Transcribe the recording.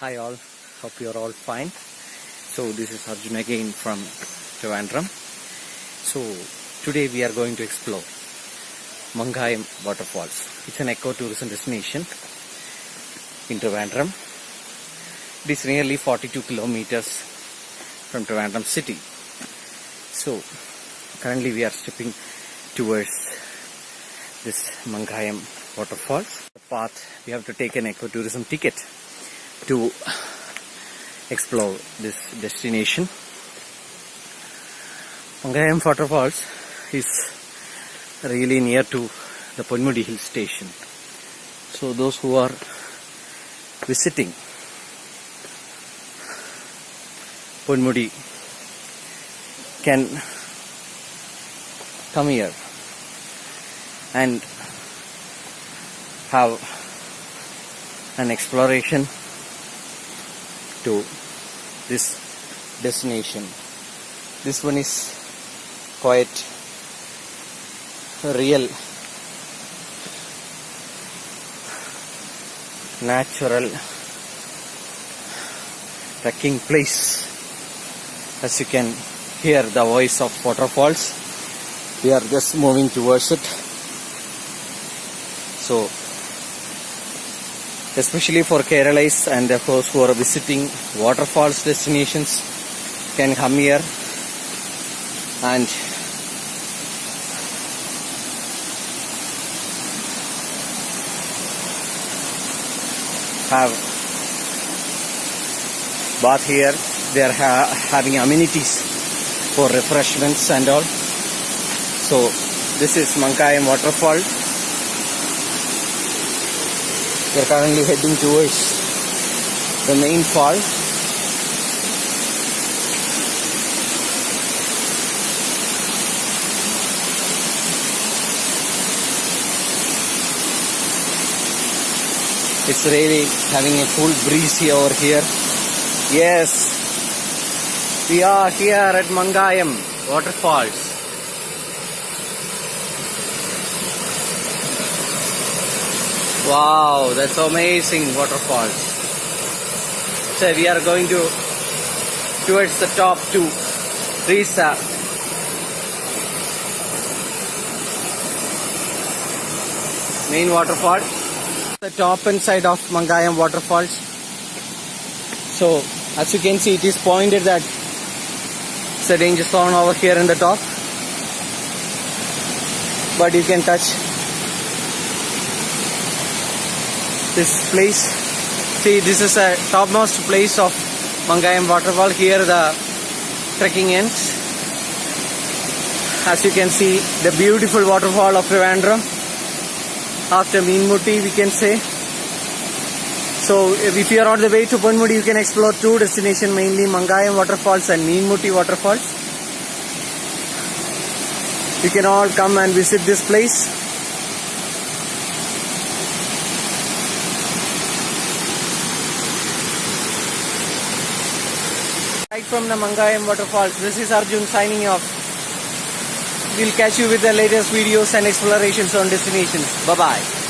Hi all, hope you are all fine. So this is Arjun again from Trivandrum. So today we are going to explore Mankayam Waterfalls. It's an eco-tourism destination in Trivandrum. It is nearly 42 kilometers from Trivandrum city. So currently we are stepping towards this Mankayam Waterfalls. The path, we have to take an eco-tourism ticket to explore this destination. Mankayam Waterfalls is really near to the Ponmudi hill station. So those who are visiting Ponmudi can come here and have an exploration to this destination. This one is quite a real natural trekking place. As you can hear the voice of waterfalls, we are just moving towards it. So especially for Keralais and those who are visiting waterfalls destinations can come here and have bath here. They are having amenities for refreshments and all. So this is Mankayam Waterfall. We are currently heading towards the main fall. It's really having a cool breeze here over here. Yes, we are here at Mankayam Waterfalls. Wow, that's amazing waterfalls. So we are going towards the top to reach the main waterfall. The top and side of Mankayam Waterfalls. So as you can see, it is pointed that it's a danger zone over here in the top, but you can touch this place. See, this is a topmost place of Mankayam Waterfall. Here the trekking ends. As you can see, the beautiful waterfall of Trivandrum after Meenmutti, we can say. So if you are on the way to Ponmudi, you can explore two destinations, mainly Mankayam Waterfalls and Meenmutti Waterfalls. You can all come and visit this place. Right from the Mankayam Waterfalls, this is Arjun signing off. We'll catch you with the latest videos and explorations on destinations. Bye-bye.